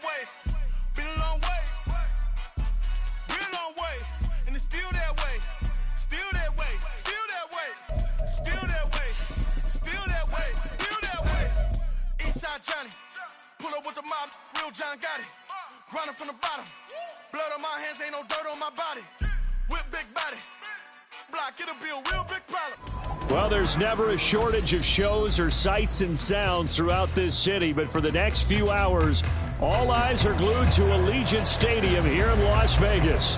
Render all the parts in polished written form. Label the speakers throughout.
Speaker 1: way. Been a long way. Been a long way. And it's still that way. Still that way. Still that way. Still that way. Still that way. Still that way. Eastside Johnny. Pull up with the mob. Real John Gotti. Grinding from the bottom. Blood on my hands. Ain't no dirt on my body. Whip big body. Block. It'll be a real big problem.
Speaker 2: Well, there's never a shortage of shows or sights and sounds throughout this city, but for the next few hours, all eyes are glued to Allegiant Stadium here in Las Vegas.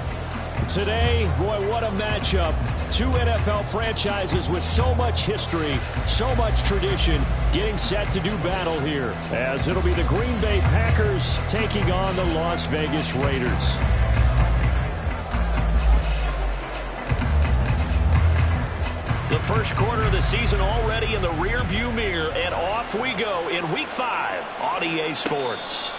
Speaker 2: Today, boy, what a matchup. Two NFL franchises with so much history, so much tradition, getting set to do battle here, as it'll be the Green Bay Packers taking on the Las Vegas Raiders. The first quarter of the season already in the rearview mirror, and off we go in Week 5 on EA Sports.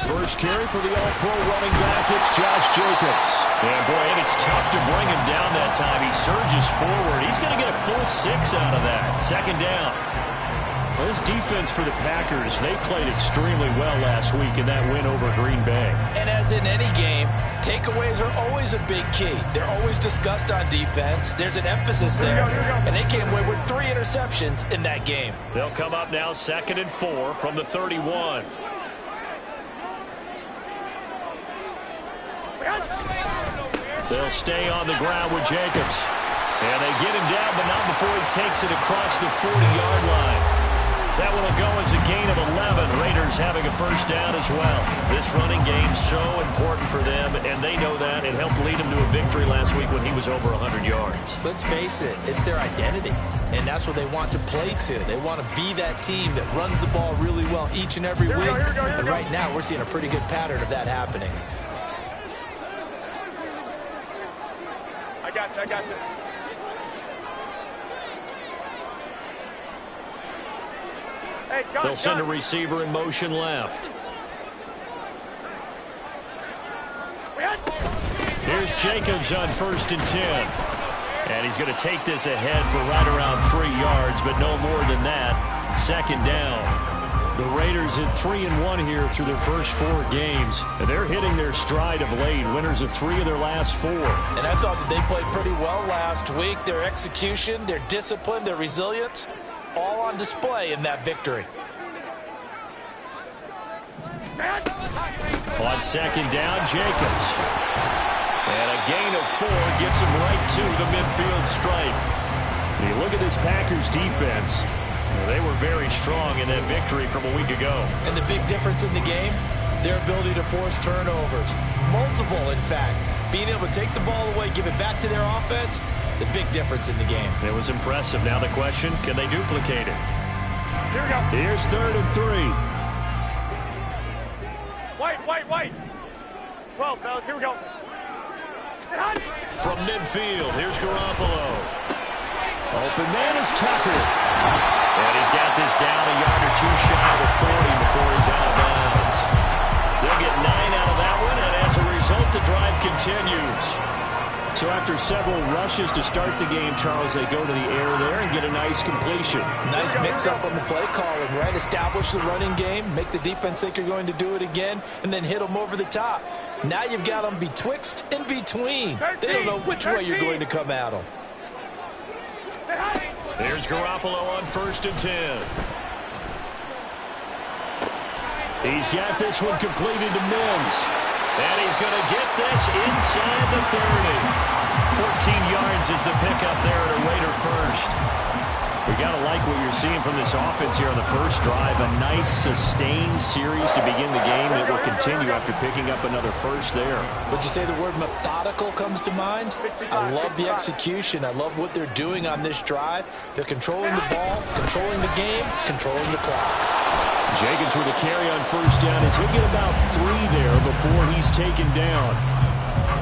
Speaker 2: First carry for the All-Pro running back, it's Josh Jacobs. And boy, and it's tough to bring him down that time. He surges forward. He's going to get a full 6 out of that. Second down. Well, this defense for the Packers, they played extremely well last week in that win over Green Bay.
Speaker 3: And as in any game, takeaways are always a big key. They're always discussed on defense. There's an emphasis there. And they came away with 3 interceptions in that game.
Speaker 2: They'll come up now 2nd and 4 from the 31. They'll stay on the ground with Jacobs. And they get him down, but not before he takes it across the 40-yard line. That one will go as a gain of 11. Raiders having a first down as well. This running game so important for them, and they know that. It helped lead them to a victory last week when he was over 100 yards.
Speaker 3: Let's face it, it's their identity, and that's what they want to play to. They want to be that team that runs the ball really well each and every week. And right now, we're seeing a pretty good pattern of that happening.
Speaker 4: I got you. Hey,
Speaker 2: they'll send a receiver in motion left. Here's Jacobs on 1st and 10. And he's going to take this ahead for right around 3 yards, but no more than that. Second down. The Raiders at 3-1 here through their first 4 games. And they're hitting their stride of late, winners of 3 of their last 4.
Speaker 3: And I thought that they played pretty well last week. Their execution, their discipline, their resilience, all on display in that victory.
Speaker 2: On second down, Jacobs. And a gain of 4 gets him right to the midfield stripe. When you look at this Packers defense, they were very strong in that victory from a week ago.
Speaker 3: And the big difference in the game, their ability to force turnovers. Multiple, in fact. Being able to take the ball away, give it back to their offense, the big difference in the game.
Speaker 2: It was impressive. Now the question, can they duplicate it?
Speaker 4: Here we go.
Speaker 2: Here's 3rd and 3.
Speaker 4: White. 12, fellas, here we go.
Speaker 2: From midfield, here's Garoppolo. Open man is Tucker. And he's got this down a yard or two shy of the 40 before he's out of bounds. They'll get 9 out of that one, and as a result, the drive continues. So after several rushes to start the game, Charles, they go to the air there and get a nice completion.
Speaker 3: Nice mix-up on the play calling, right? Establish the running game, make the defense think you're going to do it again, and then hit them over the top. Now you've got them betwixt and between. They don't know which way you're going to come at them.
Speaker 2: There's Garoppolo on 1st and 10. He's got this one completed to Mims. And he's going to get this inside the 30. 14 yards is the pickup there at a Raider first. We got to like what you're seeing from this offense here on the first drive. A nice, sustained series to begin the game that will continue after picking up another first there.
Speaker 3: Would you say the word methodical comes to mind? I love the execution. I love what they're doing on this drive. They're controlling the ball, controlling the game, controlling the clock.
Speaker 2: Jenkins with a carry on 1st down as he'll get about 3 there before he's taken down.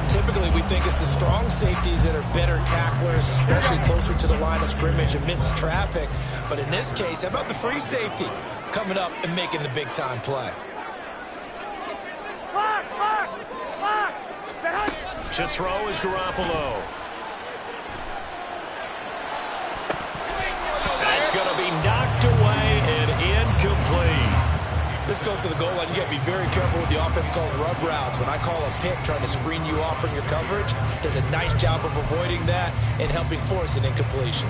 Speaker 3: Typically, we think it's the strong safeties that are better tacklers, especially closer to the line of scrimmage amidst traffic. But in this case, how about the free safety coming up and making the big-time play?
Speaker 2: To throw is Garoppolo. That's going to be knocked away and incomplete.
Speaker 3: This goes to the goal line. You got to be very careful with the offense calls rub routes. When I call a pick trying to screen you off from your coverage, does a nice job of avoiding that and helping force an incompletion.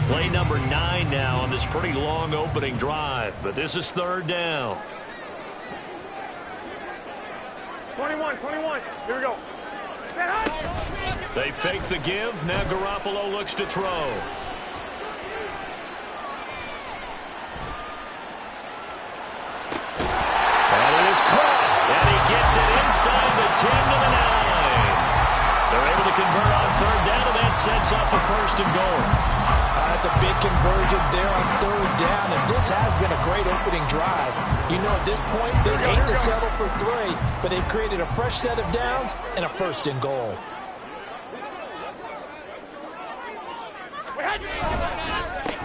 Speaker 2: Play number 9 now on this pretty long opening drive, but this is 3rd down.
Speaker 4: 21. Here we go.
Speaker 2: They fake the give. Now Garoppolo looks to throw. Inside the 10 to the 9. They're able to convert on 3rd down, and that sets up a 1st and goal.
Speaker 3: That's a big conversion there on 3rd down, and this has been a great opening drive. You know, at this point, they'd hate to settle for 3, but they've created a fresh set of downs and a 1st and goal.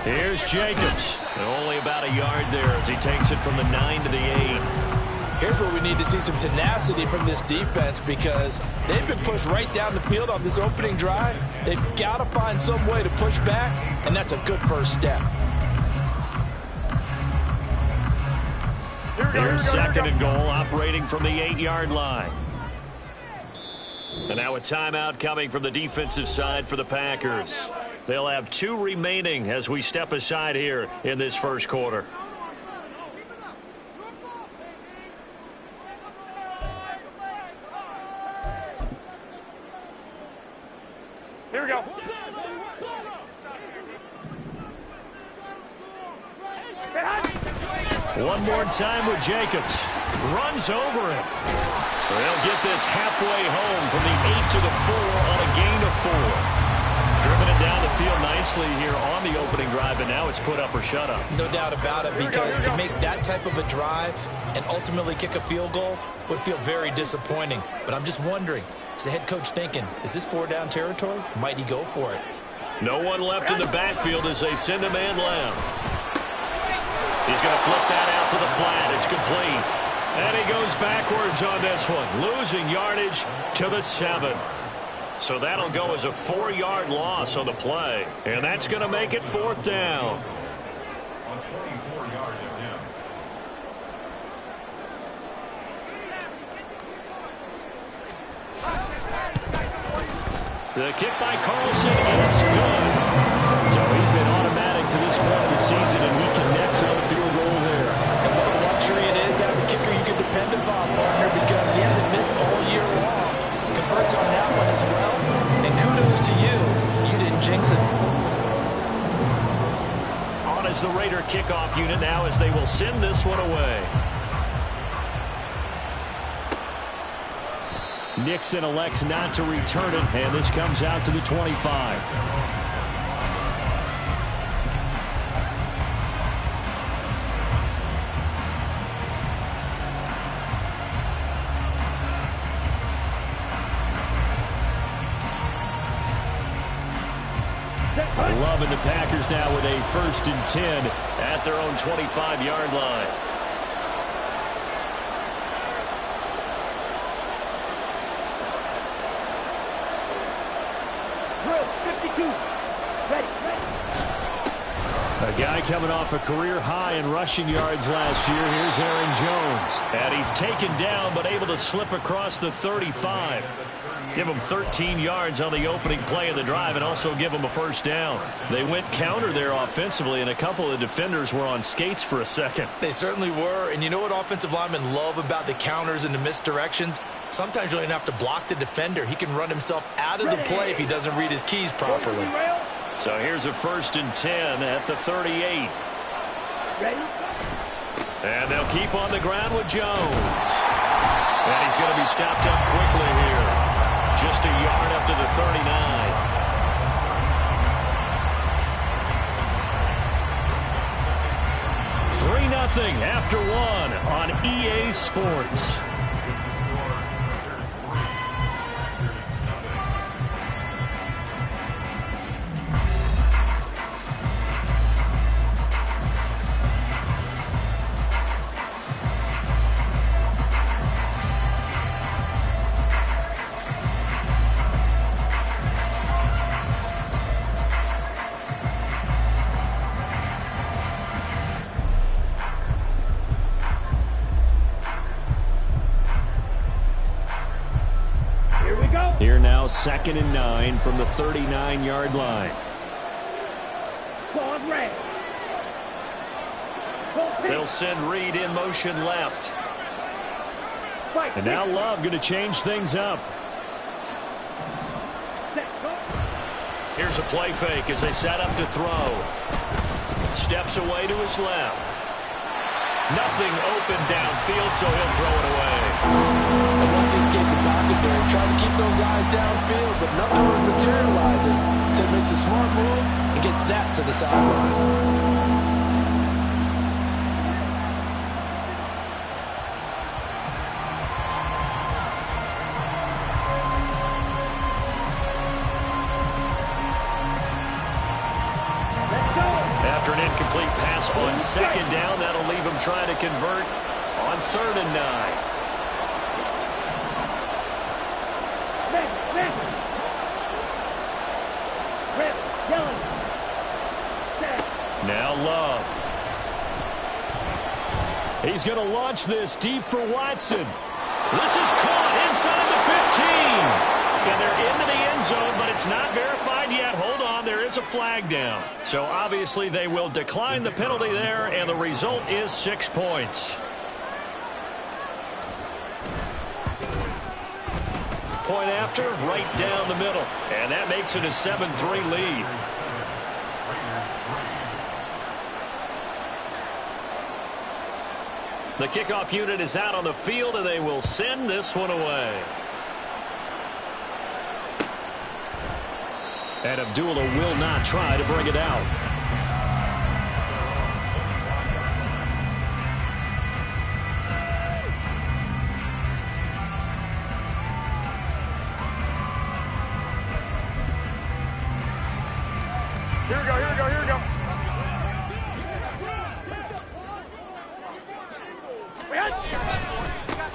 Speaker 2: Here's Jacobs. Only about a yard there as he takes it from the 9 to the 8.
Speaker 3: Here's where we need to see some tenacity from this defense because they've been pushed right down the field on this opening drive. They've got to find some way to push back, and that's a good first step.
Speaker 2: Here's 2nd and goal, operating from the 8-yard line. And now a timeout coming from the defensive side for the Packers. They'll have 2 remaining as we step aside here in this first quarter.
Speaker 4: Here we go.
Speaker 2: One more time with Jacobs. Runs over him. They'll get this halfway home from the 8 to the 4 on a gain of 4. Driven it down the field nicely here on the opening drive, and now it's put up or shut up.
Speaker 3: No doubt about it, because to make that type of a drive and ultimately kick a field goal would feel very disappointing. But I'm just wondering, is the head coach thinking, is this 4-down territory? Might he go for it?
Speaker 2: No one left in the backfield as they send a man left. He's going to flip that out to the flat. It's complete. And he goes backwards on this one, losing yardage to the 7. So that'll go as a 4-yard loss on the play. And that's going to make it 4th down. The kick by Carlson is good. So he's been automatic to this point of the season, and he connects on the field goal there.
Speaker 3: And what a luxury it is to have a kicker you can depend upon, partner, because he hasn't missed all year long. Converts on that one as well. And kudos to you. You didn't jinx it.
Speaker 2: On is the Raider kickoff unit now as they will send this one away. Nixon elects not to return it, and this comes out to the 25. Loving the Packers now with a 1st and 10 at their own 25-yard line. A guy coming off a career high in rushing yards last year. Here's Aaron Jones. And he's taken down but able to slip across the 35. Give him 13 yards on the opening play of the drive and also give him a 1st down. They went counter there offensively, and a couple of defenders were on skates for a second.
Speaker 3: They certainly were, and you know what offensive linemen love about the counters and the misdirections? Sometimes you don't even have to block the defender. He can run himself out of the play if he doesn't read his keys properly.
Speaker 2: So here's a 1st and 10 at the 38. And they'll keep on the ground with Jones. And he's going to be stopped up quickly here. Just a yard up to the 39. Nothing after one on EA Sports. Here now, 2nd and 9 from the 39-yard line. They'll send Reed in motion left. And now Love going to change things up. Here's a play fake as they set up to throw. Steps away to his left. Nothing open downfield, so he'll throw it away.
Speaker 3: And once he escaped the pocket there, he tried to keep those eyes downfield, but nothing was materializing. So he makes a smart move and gets that to the sideline.
Speaker 2: After an incomplete pass on 2nd down, that'll leave him trying to convert on 3rd and 9. Now Love. He's going to launch this deep for Watson. This is caught inside the 15. And they're into the end zone, but it's not verified yet. Hold on, there is a flag down. So obviously they will decline the penalty there, and the result is 6 points. Point after, right down the middle. And that makes it a 7-3 lead. The kickoff unit is out on the field, and they will send this one away. And Abdullah will not try to bring it out.
Speaker 4: Here we go, here we go, here we go.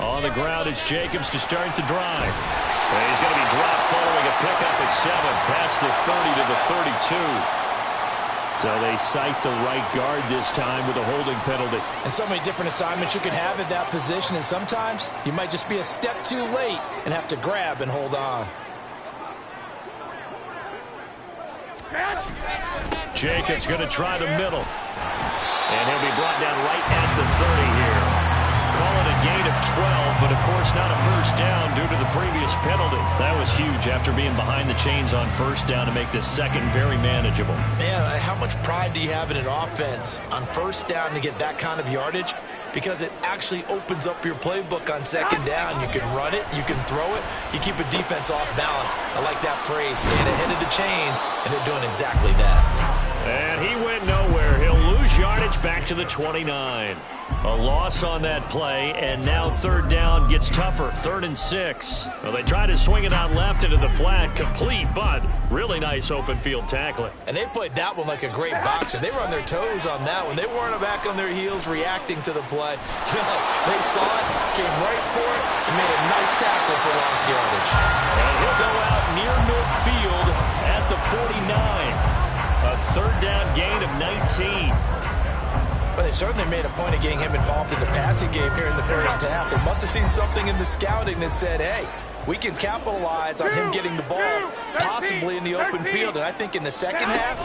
Speaker 2: On the ground, it's Jacobs to start the drive. And he's going to be dropped following a pickup of 7 past the 30 to the 32. So they cite the right guard this time with a holding penalty.
Speaker 3: And so many different assignments you can have at that position, and sometimes you might just be a step too late and have to grab and hold on.
Speaker 2: Jacobs going to try the middle. And he'll be brought down right at the 30 here. Call it a gain of 12, but of course not a 1st down due to the previous penalty. That was huge after being behind the chains on 1st down to make this 2nd very manageable.
Speaker 3: Yeah, how much pride do you have in an offense on 1st down to get that kind of yardage? Because it actually opens up your playbook on 2nd down. You can run it, you can throw it, you keep a defense off balance. I like that phrase, staying ahead of the chains, and they're doing exactly that.
Speaker 2: And he went nowhere. He'll lose yardage back to the 29. A loss on that play, and now third down gets tougher. 3rd and 6. Well, they try to swing it out left into the flat, complete, but really nice open field tackling.
Speaker 3: And they played that one like a great boxer. They were on their toes on that one. They weren't back on their heels reacting to the play. No, they saw it, came right for it, and made a nice tackle for lost yardage.
Speaker 2: And he'll go out near midfield at the 49. A third down gain of 19.
Speaker 3: But they certainly made a point of getting him involved in the passing game here in the first half. They must have seen something in the scouting that said, hey, we can capitalize on him getting the ball, possibly in the open field. And I think in the second half,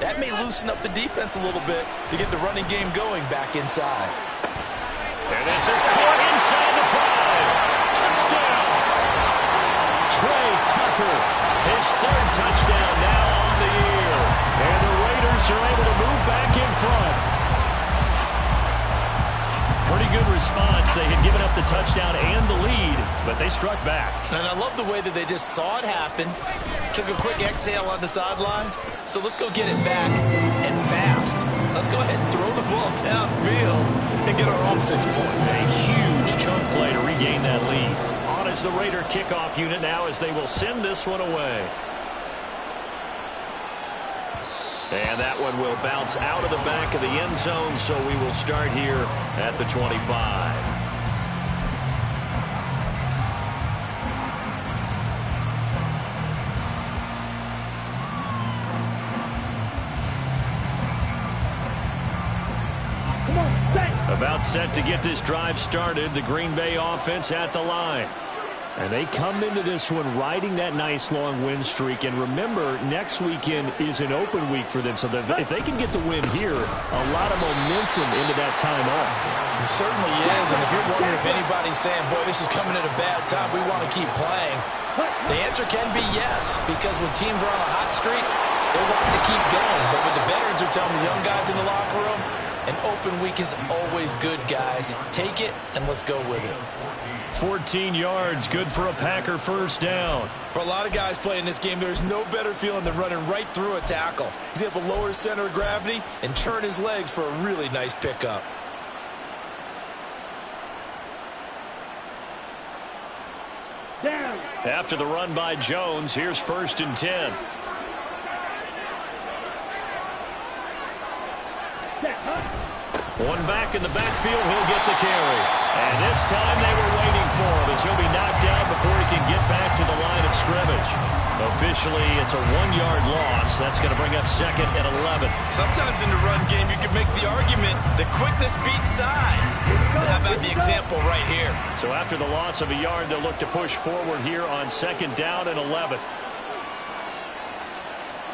Speaker 3: that may loosen up the defense a little bit to get the running game going back inside.
Speaker 2: And this is caught inside the 5. Touchdown! Trey Tucker, his 3rd touchdown now on the year. And the Raiders are able to move back in front. Pretty good response. They had given up the touchdown and the lead, but they struck back.
Speaker 3: And I love the way that they just saw it happen, took a quick exhale on the sidelines. So let's go get it back and fast. Let's go ahead and throw the ball downfield and get our own 6 points.
Speaker 2: A huge chunk play to regain that lead. On is the Raider kickoff unit now as they will send this one away. And that one will bounce out of the back of the end zone, so we will start here at the 25. About set to get this drive started, the Green Bay offense at the line. And they come into this one riding that nice long win streak. And remember, next weekend is an open week for them. So if they can get the win here, a lot of momentum into that time off.
Speaker 3: It certainly is. And if you're wondering if anybody's saying, boy, this is coming at a bad time, we want to keep playing, the answer can be yes. Because when teams are on a hot streak, they want to keep going. But what the veterans are telling the young guys in the locker room, an open week is always good, guys. Take it, and let's go with it.
Speaker 2: 14 yards, good for a Packer first down.
Speaker 3: For a lot of guys playing this game, there's no better feeling than running right through a tackle. He's able to lower his center of gravity and churn his legs for a really nice pickup.
Speaker 4: Down.
Speaker 2: After the run by Jones, here's 1st and 10. One back in the backfield, he'll get the carry. And this time they were waiting for him as he'll be knocked down before he can get back to the line of scrimmage. Officially, it's a 1-yard loss. That's going to bring up 2nd and 11.
Speaker 3: Sometimes in the run game, you can make the argument that quickness beats size. How about the example right here?
Speaker 2: So after the loss of a yard, they'll look to push forward here on 2nd down and 11.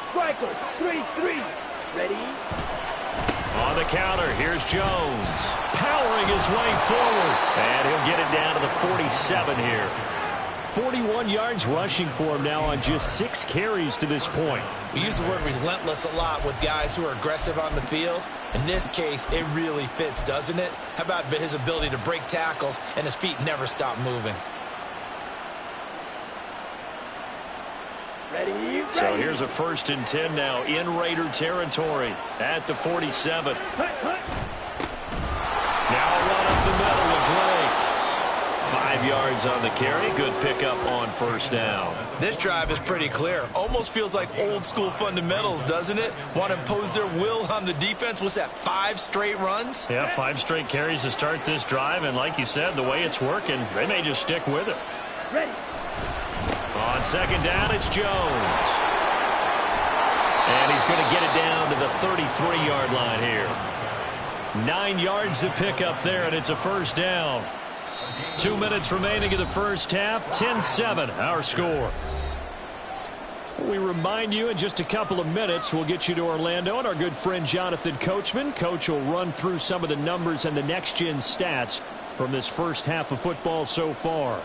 Speaker 4: Striker, 3-3. Ready?
Speaker 2: On the counter, here's Jones. Powering his way forward. And he'll get it down to the 47 here. 41 yards rushing for him now on just 6 carries to this point.
Speaker 3: We use the word relentless a lot with guys who are aggressive on the field. In this case, it really fits, doesn't it? How about his ability to break tackles and his feet never stop moving?
Speaker 4: Ready?
Speaker 2: So here's a 1st and 10 now in Raider territory at the 47. Now a run up the middle with Drake. 5 yards on the carry. Good pickup on 1st down.
Speaker 3: This drive is pretty clear. Almost feels like old school fundamentals, doesn't it? Want to impose their will on the defense. What's that, 5 straight runs?
Speaker 2: Yeah, 5 straight carries to start this drive. And like you said, the way it's working, they may just stick with it.
Speaker 4: Ready.
Speaker 2: On 2nd down, it's Jones. And he's going to get it down to the 33-yard line here. 9 yards to pick up there, and it's a 1st down. 2 minutes remaining in the first half. 10-7, our score. We remind you in just a couple of minutes, we'll get you to Orlando and our good friend Jonathan Coachman. Coach will run through some of the numbers and the next-gen stats from this first half of football so far.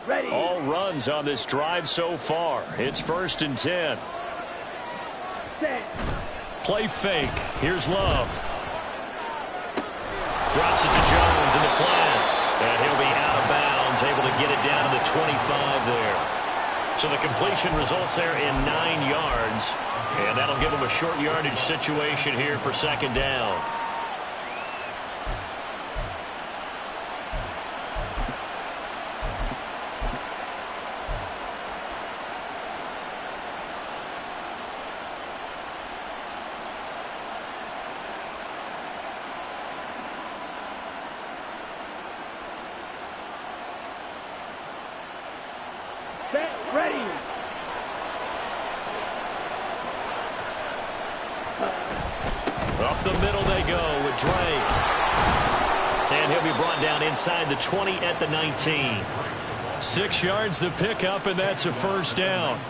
Speaker 2: All runs on this drive so far. It's 1st and 10. Play fake. Here's Love. Drops it to Jones in the flat. And he'll be out of bounds, able to get it down to the 25 there. So the completion results there in 9 yards. And that'll give them a short yardage situation here for 2nd down. Up the middle they go with Drake. And he'll be brought down inside the 20 at the 19. 6 yards the pickup, and that's a 1st down.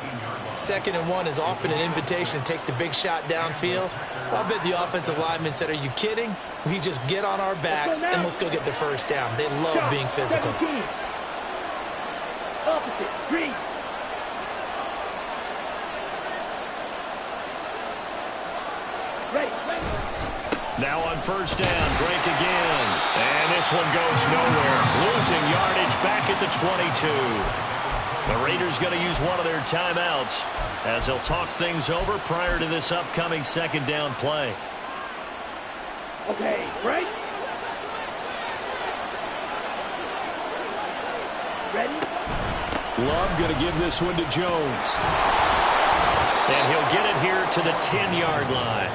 Speaker 3: 2nd and 1 is often an invitation to take the big shot downfield. I bet the offensive lineman said, are you kidding? We just get on our backs and let's go get the 1st down. They love being physical.
Speaker 4: Opposite, 3.
Speaker 2: Now on 1st down, Drake again. And this one goes nowhere. Losing yardage back at the 22. The Raiders going to use one of their timeouts as they'll talk things over prior to this upcoming 2nd down play.
Speaker 4: Okay, right. Ready?
Speaker 2: Love going to give this one to Jones. And he'll get it here to the 10-yard line.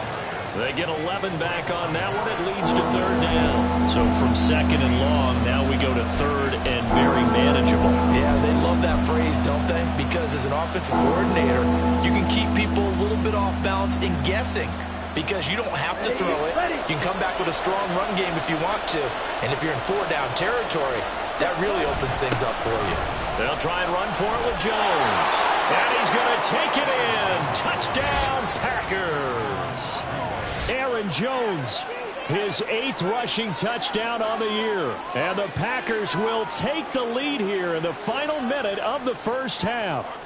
Speaker 2: They get 11 back on that one. It leads to 3rd down. So from 2nd and long, now we go to 3rd and very manageable.
Speaker 3: Yeah, they love that phrase, don't they? Because as an offensive coordinator, you can keep people a little bit off balance and guessing because you don't have to throw it. You can come back with a strong run game if you want to. And if you're in 4-down territory, that really opens things up for you.
Speaker 2: They'll try and run for it with Jones. And he's going to take it in. Touchdown, Packers. Aaron Jones, his 8th rushing touchdown on the year. And the Packers will take the lead here in the final minute of the 1st half.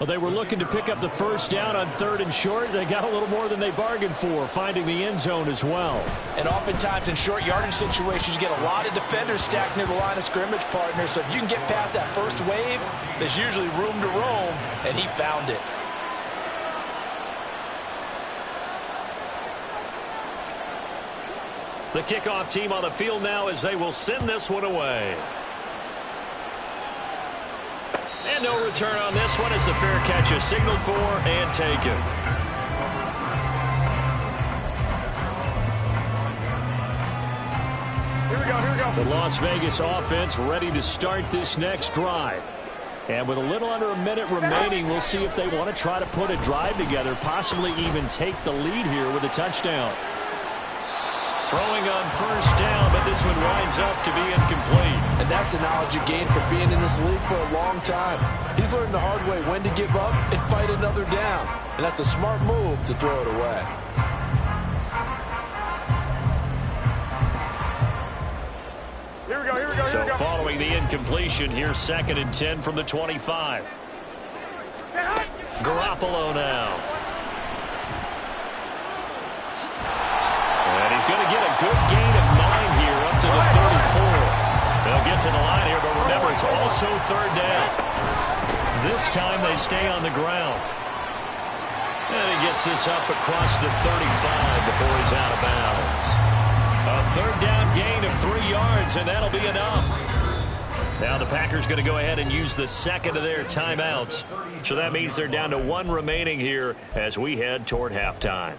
Speaker 2: Well, they were looking to pick up the 1st down on 3rd and short. They got a little more than they bargained for, finding the end zone as well.
Speaker 3: And oftentimes in short yardage situations, you get a lot of defenders stacked near the line of scrimmage, partners. So if you can get past that first wave, there's usually room to roam, and he found it.
Speaker 2: The kickoff team on the field now as they will send this one away. And no return on this one as the fair catch is signaled for and taken.
Speaker 4: Here we go.
Speaker 2: The Las Vegas offense ready to start this next drive. And with a little under a minute remaining, we'll see if they want to try to put a drive together, possibly even take the lead here with a touchdown. Throwing on 1st down, but this one winds up to be incomplete.
Speaker 3: And that's the knowledge you gain from being in this league for a long time. He's learned the hard way when to give up and fight another down. And that's a smart move to throw it away.
Speaker 4: Here we go.
Speaker 2: So following the incompletion, here's 2nd and 10 from the 25. Garoppolo now. And he's going to get a good gain of 9 here up to the 34. They'll get to the line here, but remember, it's also 3rd down. This time they stay on the ground. And he gets this up across the 35 before he's out of bounds. A 3rd down gain of 3 yards, and that'll be enough. Now the Packers going to go ahead and use the 2nd of their timeouts. So that means they're down to 1 remaining here as we head toward halftime.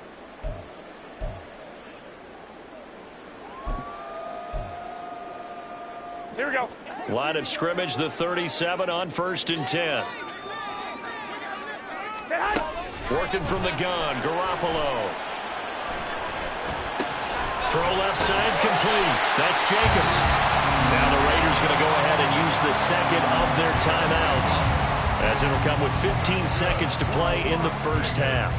Speaker 4: Here we go.
Speaker 2: Line of scrimmage, the 37 on 1st and 10. Working from the gun, Garoppolo. Throw left side, complete. That's Jacobs. Now the Raiders going to go ahead and use the 2nd of their timeouts, as it'll come with 15 seconds to play in the 1st half.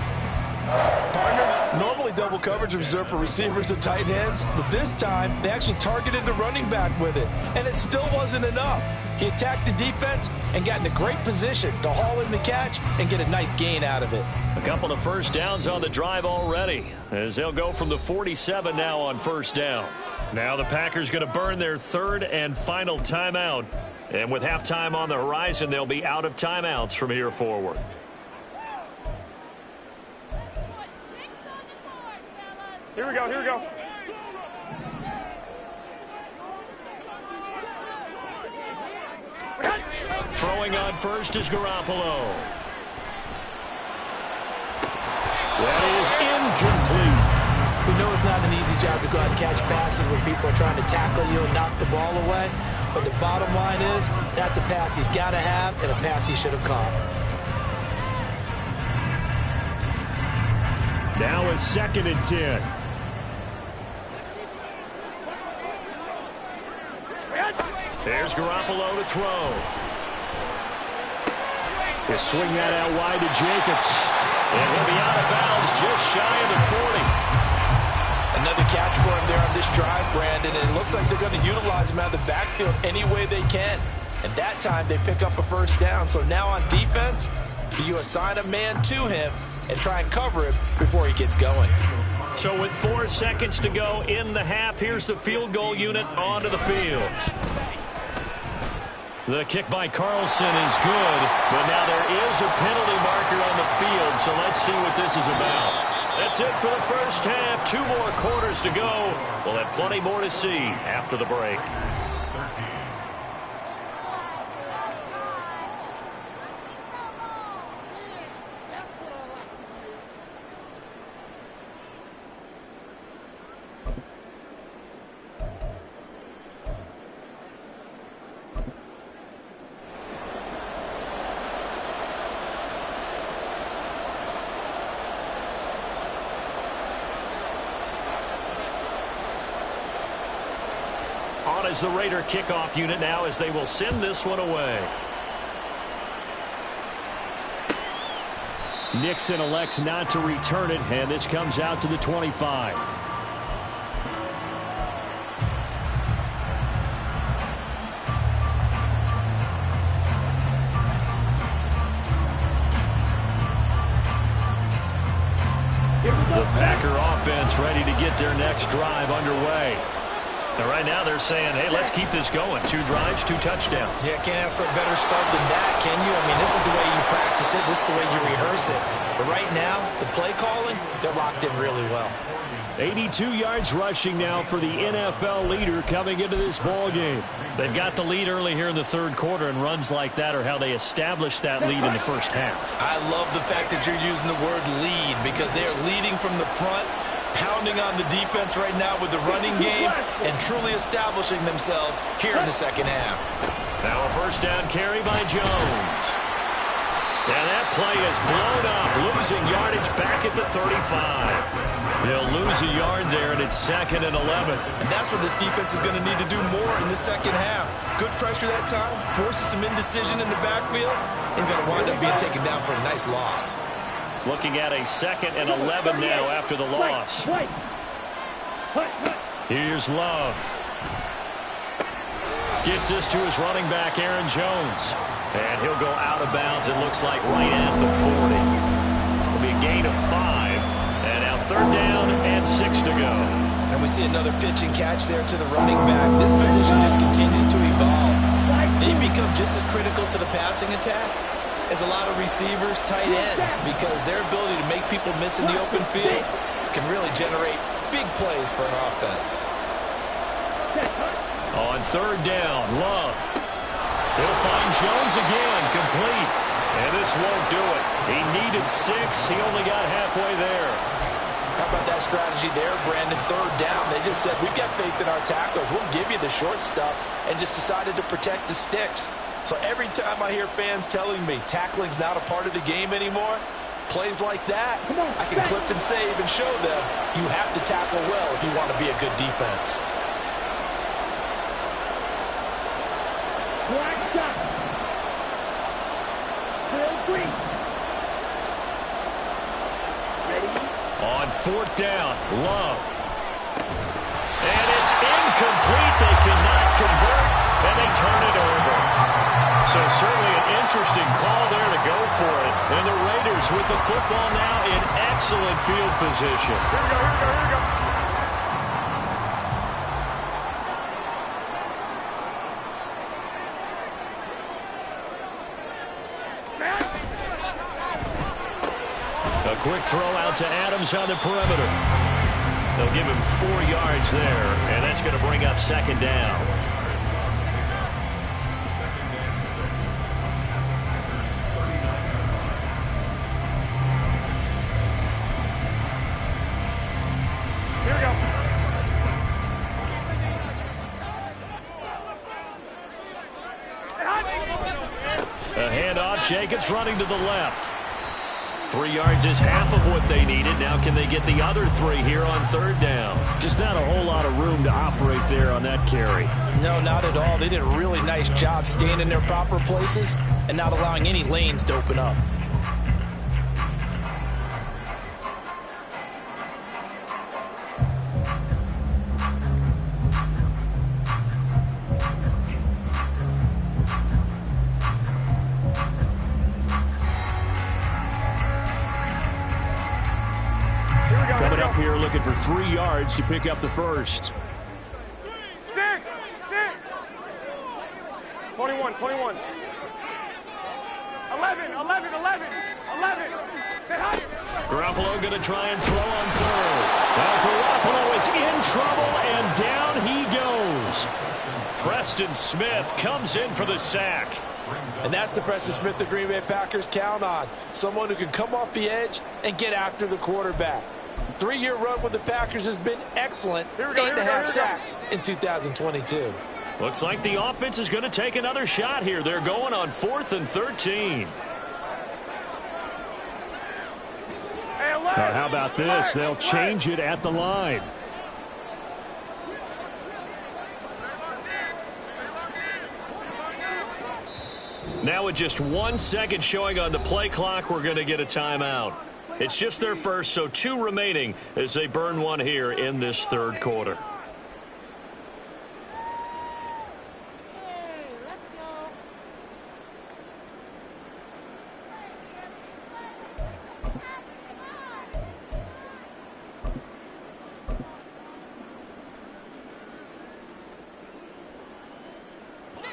Speaker 3: Partner, Normally double coverage is reserved for receivers and tight ends, but this time they actually targeted the running back with it, and it still wasn't enough. He attacked the defense and got in a great position to haul in the catch and get a nice gain out of it.
Speaker 2: A couple of first downs on the drive already, as they'll go from the 47 now on first down. Now the Packers going to burn their third and final timeout. And with halftime on the horizon, they'll be out of timeouts from here forward.
Speaker 4: Here we go, here we go.
Speaker 2: Throwing on first is Garoppolo. That is incomplete.
Speaker 3: We know it's not an easy job to go out and catch passes when people are trying to tackle you and knock the ball away. But the bottom line is, that's a pass he's got to have and a pass he should have caught.
Speaker 2: Now a 2nd and 10. There's Garoppolo to throw. He'll swing that out wide to Jacobs. And he'll be out of bounds just shy of the 40.
Speaker 3: Another catch for him there on this drive, Brandon, and it looks like they're going to utilize him out of the backfield any way they can. And that time they pick up a first down. So now on defense, you assign a man to him and try and cover him before he gets going.
Speaker 2: So with 4 seconds to go in the half, here's the field goal unit onto the field. The kick by Carlson is good, but now there is a penalty marker on the field, so let's see what this is about. That's it for the first half. 2 more quarters to go. We'll have plenty more to see after the break. On is the Raider kickoff unit now as they will send this one away. Nixon elects not to return it, and this comes out to the 25. The Packer offense ready to get their next drive underway. And right now they're saying, hey, let's keep this going. 2 drives, 2 touchdowns.
Speaker 3: Yeah, can't ask for a better start than that, can you? I mean, this is the way you practice it. This is the way you rehearse it. But right now, the play calling, they're locked in really well.
Speaker 2: 82 yards rushing now for the NFL leader coming into this ball game. They've got the lead early here in the 3rd quarter, and runs like that are how they establish that lead in the first half.
Speaker 3: I love the fact that you're using the word lead because they are leading from the front, pounding on the defense right now with the running game and truly establishing themselves here in the 2nd half.
Speaker 2: Now a first down carry by Jones. And that play is blown up, losing yardage back at the 35. They'll lose a yard there, and it's 2nd and 11.
Speaker 3: And that's what this defense is going to need to do more in the 2nd half. Good pressure that time, forces some indecision in the backfield. He's going to wind up being taken down for a nice loss.
Speaker 2: Looking at a 2nd and 11 now after the loss. Here's Love. Gets this to his running back, Aaron Jones. And he'll go out of bounds, it looks like, right at the 40. It'll be a gain of 5. And now 3rd down and 6 to go.
Speaker 3: And we see another pitch and catch there to the running back. This position just continues to evolve. They become just as critical to the passing attack as a lot of receivers, tight ends, because their ability to make people miss in the open field can really generate big plays for an offense.
Speaker 2: On 3rd down, Love. He'll find Jones again, complete. And this won't do it. He needed 6. He only got halfway there.
Speaker 3: How about that strategy there, Brandon? 3rd down. They just said, we've got faith in our tacklers. We'll give you the short stuff, and just decided to protect the sticks. So every time I hear fans telling me tackling's not a part of the game anymore, plays like that, I can clip and save and show them you have to tackle well if you want to be a good defense.
Speaker 2: On 4th down, Love. And it's incomplete. They cannot convert, and they turn it over. So certainly an interesting call there to go for it. And the Raiders with the football now in excellent field position.
Speaker 4: Here we go.
Speaker 2: A quick throw out to Adams on the perimeter. They'll give him 4 yards there, and that's going to bring up 2nd down.
Speaker 4: Here we go.
Speaker 2: A handoff, Jacobs running to the left. 3 yards is half of what they needed. Now can they get the other 3 here on 3rd down? Just not a whole lot of room to operate there on that carry.
Speaker 3: No, not at all. They did a really nice job staying in their proper places and not allowing any lanes to open up.
Speaker 2: Coming up here looking for 3 yards to pick up the first.
Speaker 4: 6. 21. 11.
Speaker 2: Garoppolo going to try and throw on 3rd. Now Garoppolo is in trouble, and down he goes. Preston Smith comes in for the sack.
Speaker 3: And that's the Preston Smith the Green Bay Packers count on. Someone who can come off the edge and get after the quarterback. 3-year run with the Packers has been excellent. 8.5 sacks in 2022.
Speaker 2: Looks like the offense is going to take another shot here. They're going on 4th and 13. Now, how about this? They'll change it at the line. Now with just 1 second showing on the play clock, we're going to get a timeout. It's just their first, so 2 remaining as they burn 1 here in this 3rd quarter.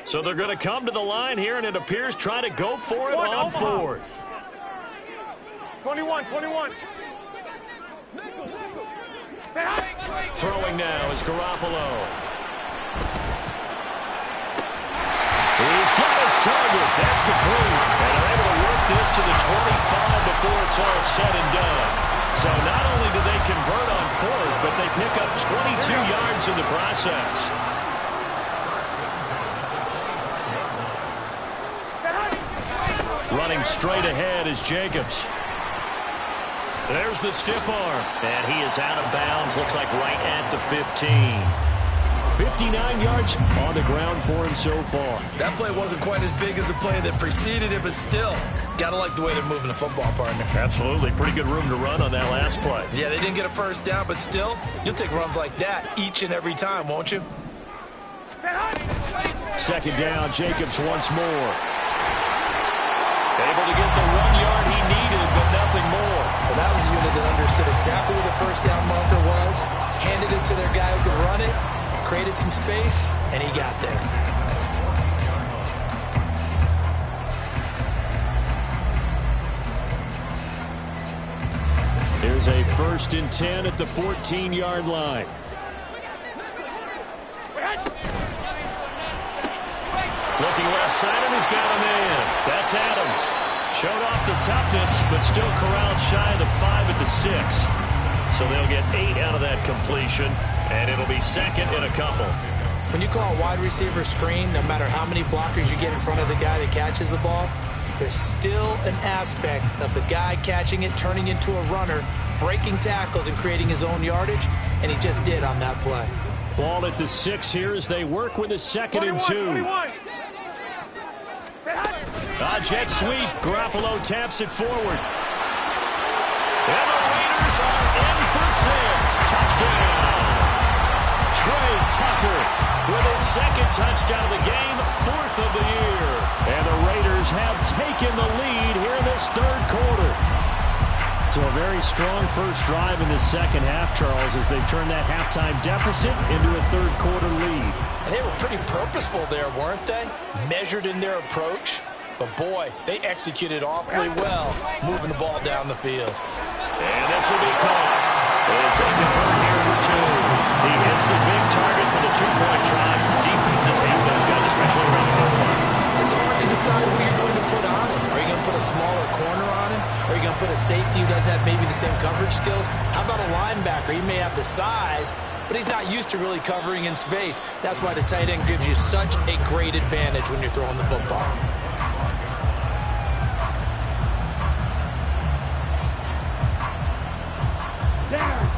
Speaker 2: So they're going to come to the line here, and it appears try to go for it on 4th.
Speaker 4: 21.
Speaker 2: Throwing now is Garoppolo. He's got his target. That's complete. And they're able to work this to the 25 before it's all said and done. So not only do they convert on 4th, but they pick up 22 yards in the process. Running straight ahead is Jacobs. There's the stiff arm. And he is out of bounds. Looks like right at the 15. 59 yards on the ground for him so far.
Speaker 3: That play wasn't quite as big as the play that preceded it, but still, got to like the way they're moving the football, partner.
Speaker 2: Absolutely. Pretty good room to run on that last play.
Speaker 3: Yeah, they didn't get a first down, but still, you'll take runs like that each and every time, won't you?
Speaker 2: 2nd down, Jacobs once more. Able to get the 1 yard he needed, but nothing more.
Speaker 3: Well, that was a unit that understood exactly where the first down marker was, handed it to their guy who could run it, created some space, and he got there.
Speaker 2: Here's a 1st and 10 at the 14-yard line. Looking left side, and he's got a man. That's Adams. Showed off the toughness, but still corralled shy of the 5 at the 6. So they'll get 8 out of that completion, and it'll be 2nd and a couple.
Speaker 3: When you call a wide receiver screen, no matter how many blockers you get in front of the guy that catches the ball, there's still an aspect of the guy catching it, turning into a runner, breaking tackles and creating his own yardage, and he just did on that play.
Speaker 2: Ball at the 6 here as they work with a 2nd and 2. Jet sweep. Garoppolo taps it forward. And the Raiders Raiders are in for 6. Touchdown. Trey Tucker with his second touchdown of the game, 4th of the year. And the Raiders have taken the lead here in this third quarter. So a very strong first drive in the second half, Charles, as they turn that halftime deficit into a third quarter lead.
Speaker 3: And they were pretty purposeful there, weren't they? Measured in their approach. But boy, they executed awfully well, moving the ball down the field.
Speaker 2: And this will be caught as they convert here for 2. He hits the big target for the 2-point try. Defenses hate those guys, especially around the goal line.
Speaker 3: It's hard to decide who you're going to put on him. Are you going to put a smaller corner on him? Are you going to put a safety who doesn't have maybe the same coverage skills? How about a linebacker? He may have the size, but he's not used to really covering in space. That's why the tight end gives you such a great advantage when you're throwing the football.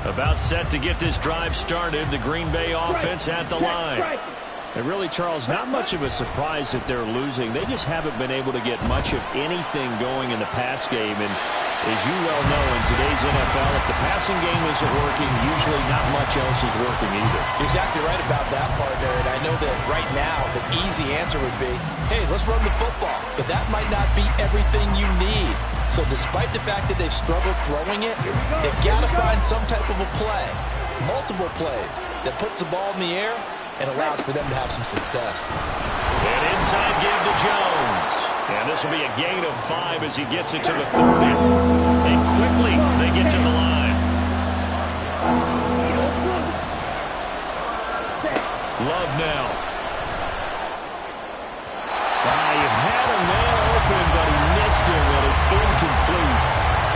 Speaker 2: About set to get this drive started, the Green Bay offense at the line. And really, Charles, not much of a surprise that they're losing. They just haven't been able to get much of anything going in the pass game. And as you well know, in today's NFL, if the passing game isn't working, usually not much else is working either.
Speaker 3: You're exactly right about that, partner. And I know that right now the easy answer would be, hey, let's run the football. But that might not be everything you need. So despite the fact that they've struggled throwing it, they've got to find some type of a play, multiple plays, that puts the ball in the air and allows for them to have some success.
Speaker 2: And inside give to Jones. And this will be a gain of 5 as he gets it to the 30. And quickly they get to the line. Love now. He had a man open, but he missed him, and it's incomplete.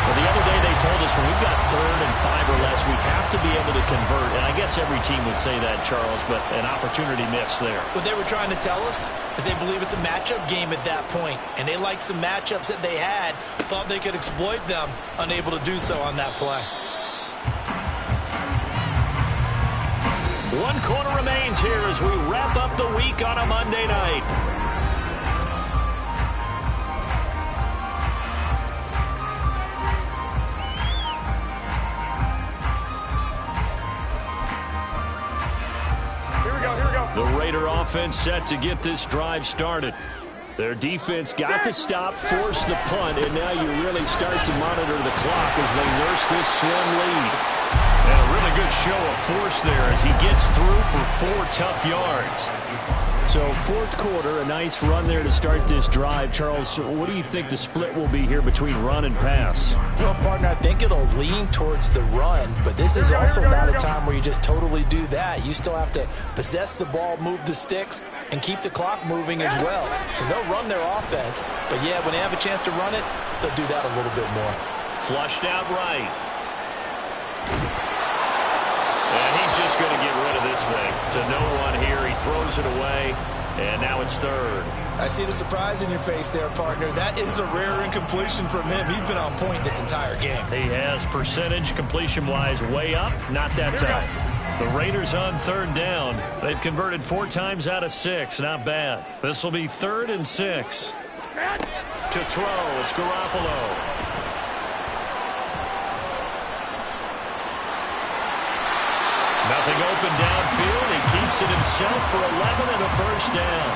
Speaker 2: Well, the other day they told us when we've got 3rd and 5 or less, we have to be able to convert. And I guess every team would say that, Charles, but an opportunity missed there.
Speaker 3: What they were trying to tell us is they believe it's a matchup game at that point, and they liked some matchups that they had, thought they could exploit them, unable to do so on that play.
Speaker 2: 1 quarter remains here as we wrap up the week on a Monday night. The Raider offense set to get this drive started. Their defense got the stop, forced the punt, and now you really start to monitor the clock as they nurse this slim lead. And a really good show of force there as he gets through for 4 tough yards. So 4th quarter, a nice run there to start this drive. Charles, what do you think the split will be here between run and pass?
Speaker 3: Well, partner, I think it'll lean towards the run, but this is also not a time where you just totally do that. You still have to possess the ball, move the sticks, and keep the clock moving as well. So they'll run their offense, but yeah, when they have a chance to run it, they'll do that a little bit more.
Speaker 2: Flushed out right. And he's just going to get rid of this thing to no one here. He throws it away, and now it's 3rd.
Speaker 3: I see the surprise in your face there, partner. That is a rare incompletion from him. He's been on point this entire game.
Speaker 2: He has percentage completion-wise way up, not that time. The Raiders on 3rd down. They've converted 4 times out of 6. Not bad. This will be 3rd and 6. To throw, it's Garoppolo. Nothing open downfield. He keeps it himself for 11 and a first down.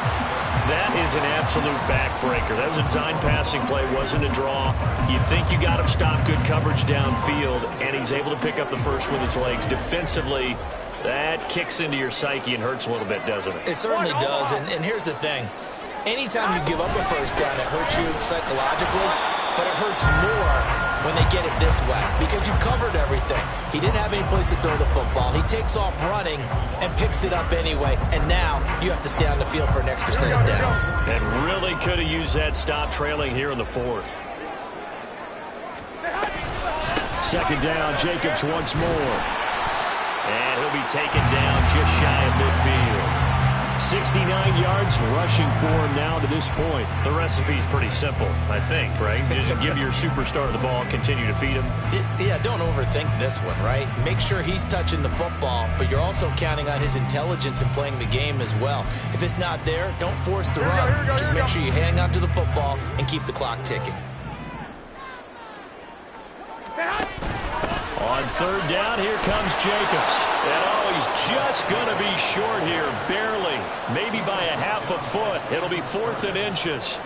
Speaker 2: That is an absolute backbreaker. That was a design passing play, wasn't a draw. You think you got him stopped, good coverage downfield, and he's able to pick up the first with his legs. Defensively, that kicks into your psyche and hurts a little bit, doesn't it?
Speaker 3: It certainly does, and here's the thing. Anytime you give up a first down, it hurts you psychologically, but it hurts more when they get it this way because you've covered everything. He didn't have any place to throw the football. He takes off running and picks it up anyway, and now you have to stay on the field for an extra set of downs.
Speaker 2: And really could have used that stop trailing here in the 4th. 2nd down, Jacobs once more. And he'll be taken down just shy of midfield. 69 yards rushing for him now to this point. The recipe's pretty simple, I think, right? Just give your superstar the ball, continue to feed him.
Speaker 3: Yeah, don't overthink this one, right? Make sure he's touching the football, but you're also counting on his intelligence in playing the game as well. If it's not there, don't force the run. Just make sure you hang on to the football and keep the clock ticking.
Speaker 2: On third down, here comes Jacobs. And he's just going to be short here, barely. Maybe by a half a foot. It'll be 4th and inches.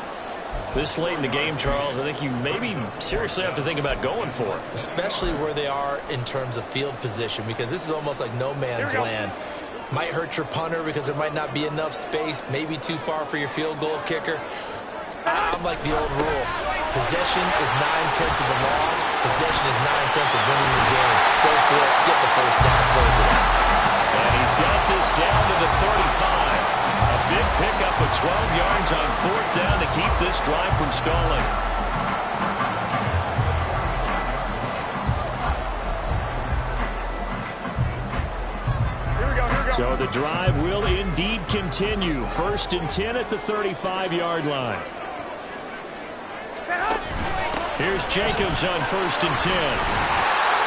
Speaker 2: This late in the game, Charles, I think you maybe seriously have to think about going for it.
Speaker 3: Especially where they are in terms of field position, because this is almost like no man's land. Might hurt your punter because there might not be enough space, maybe too far for your field goal kicker. I'm like the old rule. Possession is 9/10 of the law. Possession is 9/10 of winning the game. Go for it. Get the first down. Close it out.
Speaker 2: And he's got this down to the 35. A big pickup of 12 yards on 4th down to keep this drive from stalling. So the drive will indeed continue. 1st and 10 at the 35-yard line. Here's Jacobs on 1st and 10.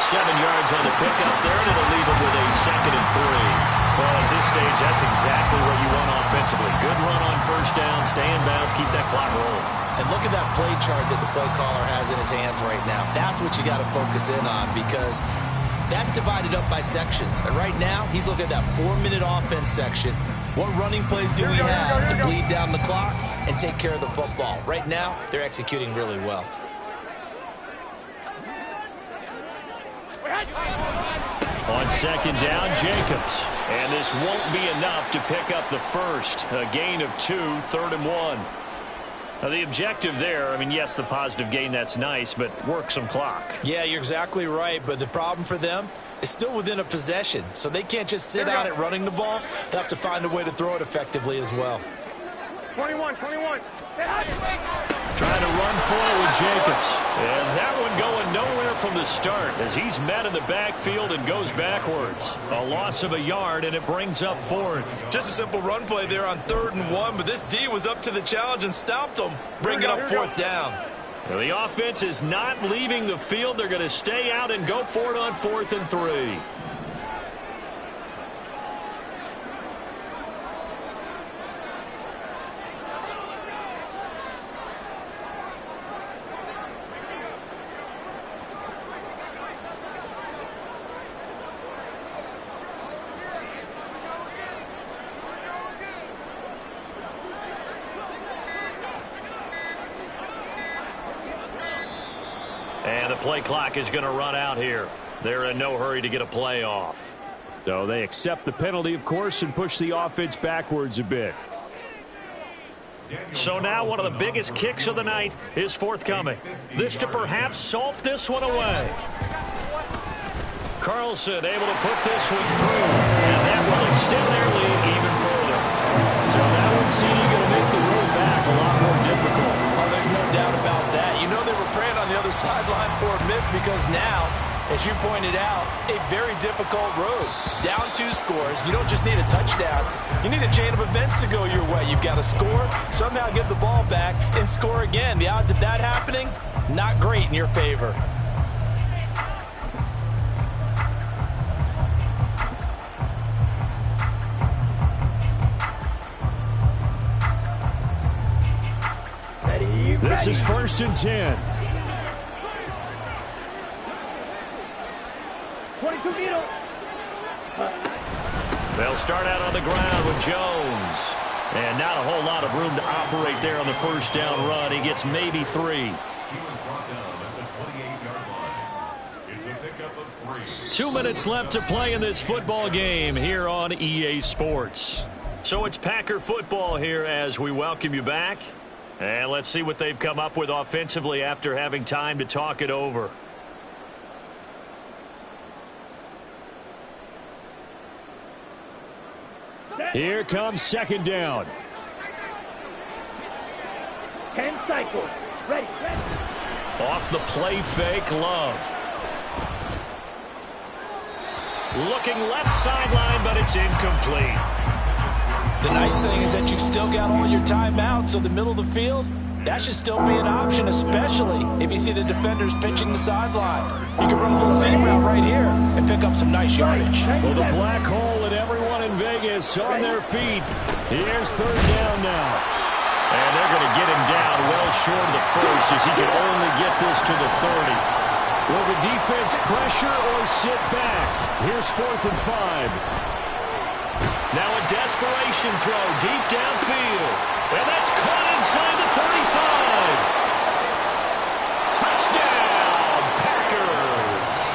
Speaker 2: 7 yards on the pickup there, and it'll leave him with a 2nd and 3. Well, at this stage, that's exactly what you want offensively. Good run on 1st down, stay in bounds, keep that clock rolling.
Speaker 3: And look at that play chart that the play caller has in his hands right now. That's what you got to focus in on, because that's divided up by sections. And right now, he's looking at that 4-minute offense section. What running plays do we have to bleed down the clock and take care of the football? Right now, they're executing really well.
Speaker 2: On 2nd down, Jacobs. And this won't be enough to pick up the first. A gain of 2, 3rd and 1. Now, the objective there, I mean, yes, the positive gain, that's nice, but work some clock.
Speaker 3: Yeah, you're exactly right, but the problem for them is still within a possession. So they can't just sit on it running the ball. They'll have to find a way to throw it effectively as well.
Speaker 4: 21.
Speaker 2: Trying to run forward, Jacobs. And that one going nowhere from the start as he's met in the backfield and goes backwards. A loss of a yard, and it brings up 4th.
Speaker 3: Just a simple run play there on 3rd and 1, but this D was up to the challenge and stopped them, bringing up 4th down.
Speaker 2: Well, the offense is not leaving the field. They're going to stay out and go for it on 4th and 3. And the play clock is going to run out here. They're in no hurry to get a play off. So they accept the penalty, of course, and push the offense backwards a bit. So now one of the biggest kicks of the night is forthcoming. This to perhaps salt this one away. Carlson able to put this one through. And that will extend their lead even further. So that one seems going to make the road back a lot more difficult.
Speaker 3: Oh, there's no doubt about that. You know they were praying on the other sideline for a miss, because now, as you pointed out, a very difficult road. Down 2 scores. You don't just need a touchdown. You need a chain of events to go your way. You've got to score, somehow get the ball back, and score again. The odds of that happening, not great in your favor.
Speaker 2: This is 1st and 10.
Speaker 4: 22 meters.
Speaker 2: They'll start out on the ground with Jones. And not a whole lot of room to operate there on the 1st down run. He gets maybe 3.
Speaker 5: He was brought down at the 28-yard line. It's a pickup of 3.
Speaker 2: 2 minutes left to play in this football game here on EA Sports. So it's Packer football here as we welcome you back. And let's see what they've come up with offensively after having time to talk it over. Here comes 2nd down.
Speaker 4: 10 cycles. Ready.
Speaker 2: Off the play fake, Love. Looking left sideline, but it's incomplete.
Speaker 3: The nice thing is that you've still got all your timeouts, so the middle of the field, that should still be an option, especially if you see the defenders pitching the sideline. You can run a little seam route right here and pick up some nice yardage.
Speaker 2: Well, the black hole and everyone in Vegas on their feet. Here's 3rd down now. And they're going to get him down well short of the first as he can only get this to the 30. Will the defense pressure or sit back? Here's 4th and 5.
Speaker 3: Now a desperation throw deep downfield. And that's caught inside the 35. Touchdown, Packers.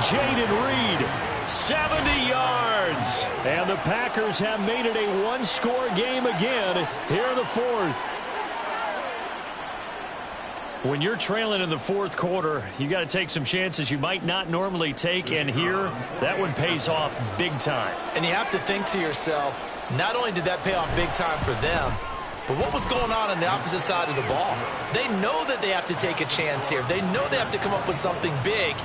Speaker 2: Jayden Reed, 70 yards. And the Packers have made it a one-score game again here in the 4th. When you're trailing in the 4th quarter, you got to take some chances you might not normally take, and here, that one pays off big time.
Speaker 3: And you have to think to yourself, not only did that pay off big time for them, but what was going on the opposite side of the ball? They know that they have to take a chance here. They know they have to come up with something big,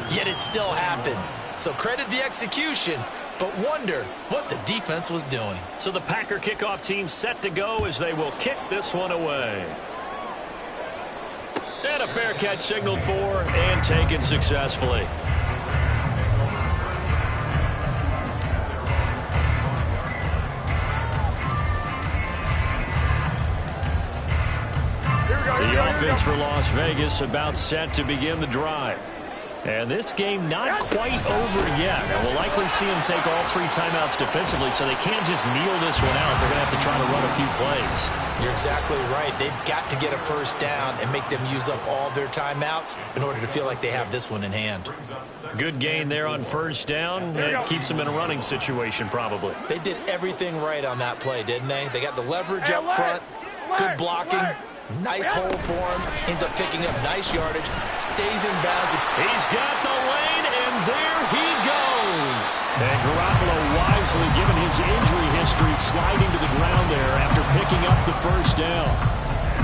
Speaker 3: yet it still happens. So credit the execution, but wonder what the defense was doing.
Speaker 2: So the Packer kickoff team set to go as they will kick this one away. And a fair catch signaled for and taken successfully. The offense for Las Vegas about set to begin the drive. And this game not quite over yet. And we'll likely see them take all 3 timeouts defensively, so they can't just kneel this one out. They're going to have to try to run a few plays.
Speaker 3: You're exactly right. They've got to get a first down and make them use up all their timeouts in order to feel like they have this one in hand.
Speaker 2: Good gain there on first down. It keeps them in a running situation probably.
Speaker 3: They did everything right on that play, didn't they? They got the leverage up front, good blocking, nice hole for him, ends up picking up nice yardage, stays in bounds.
Speaker 2: He's got the lane, and there he goes. And Garoppolo wisely, given his injury history, sliding to the ground there after picking up the first down.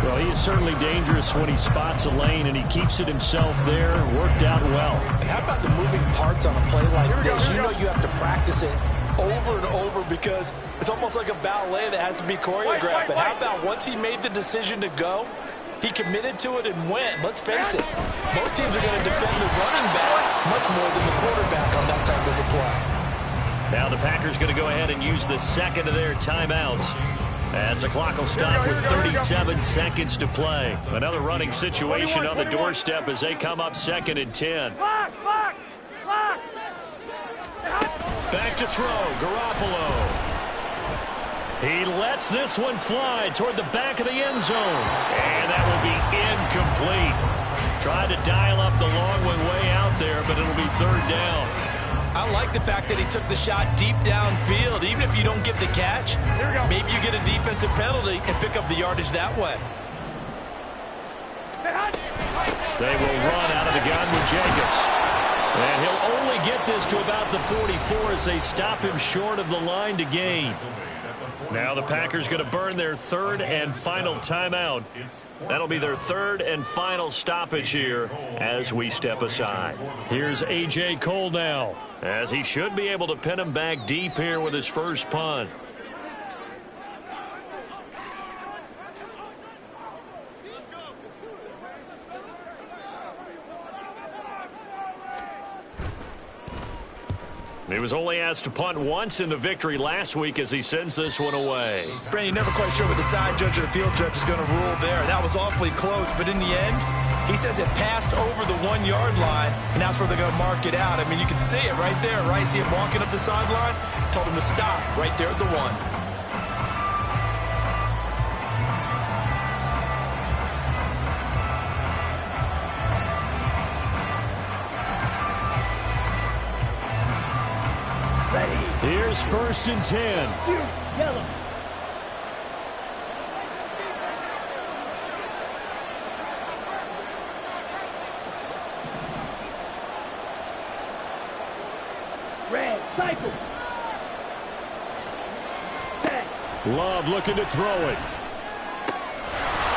Speaker 2: Well, he is certainly dangerous when he spots a lane, and he keeps it himself there. Worked out well.
Speaker 3: And how about the moving parts on a play like this? You know you have to practice it over and over because it's almost like a ballet that has to be choreographed. But how about once he made the decision to go, he committed to it and went. Let's face it, most teams are going to defend the running back much more than the quarterback on that type of a play.
Speaker 2: Now the Packers going to go ahead and use the second of their timeouts as the clock will stop with 37 seconds to play. Another running situation on the doorstep as they come up 2nd and 10. Back to throw, Garoppolo. He lets this one fly toward the back of the end zone. And that will be incomplete. Tried to dial up the long one way out there, but it'll be 3rd down.
Speaker 3: I like the fact that he took the shot deep downfield. Even if you don't get the catch, maybe you get a defensive penalty and pick up the yardage that way.
Speaker 2: They will run out of the gun with Jacobs. And he'll only get this to about the 44 as they stop him short of the line to gain. Now the Packers going to burn their 3rd and final timeout. That'll be their 3rd and final stoppage here as we step aside. Here's A.J. Cole now, as he should be able to pin him back deep here with his first punt. He was only asked to punt once in the victory last week as he sends this one away.
Speaker 3: Brandon, never quite sure what the side judge or the field judge is going to rule there. That was awfully close, but in the end, he says it passed over the 1-yard line, and that's where they're going to mark it out. I mean, you can see it right there, right? See him walking up the sideline? Told him to stop right there at the 1.
Speaker 2: Here's 1st and 10.
Speaker 4: Yellow. Red, cycle.
Speaker 2: Love looking to throw it.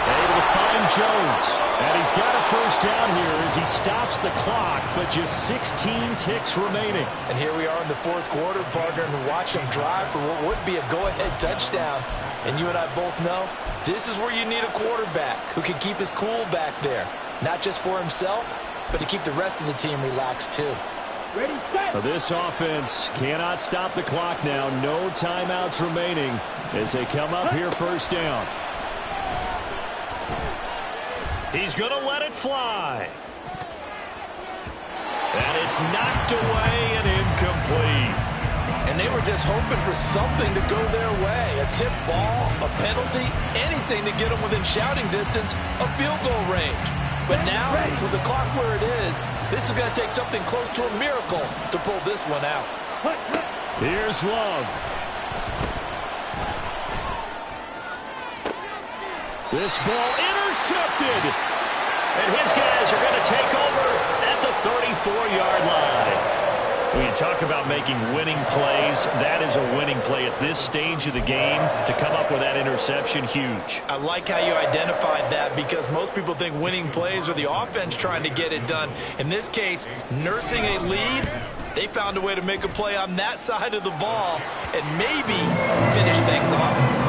Speaker 2: Able to find Jones. And he's got a first down here as he stops the clock, but just 16 ticks remaining.
Speaker 3: And here we are in the 4th quarter, partner, and watch him drive for what would be a go-ahead touchdown. And you and I both know this is where you need a quarterback who can keep his cool back there. Not just for himself, but to keep the rest of the team relaxed too.
Speaker 4: Ready, set.
Speaker 2: This offense cannot stop the clock now. No timeouts remaining as they come up here 1st down. He's going to let it fly. And it's knocked away and incomplete.
Speaker 3: And they were just hoping for something to go their way. A tip ball, a penalty, anything to get them within shouting distance of field goal range. But now, with the clock where it is, this is going to take something close to a miracle to pull this one out.
Speaker 2: Here's Love. This ball intercepted. And his guys are going to take over at the 34-yard line. When you talk about making winning plays, that is a winning play at this stage of the game. To come up with that interception, huge.
Speaker 3: I like how you identified that, because most people think winning plays are the offense trying to get it done. In this case, nursing a lead, they found a way to make a play on that side of the ball and maybe finish things off.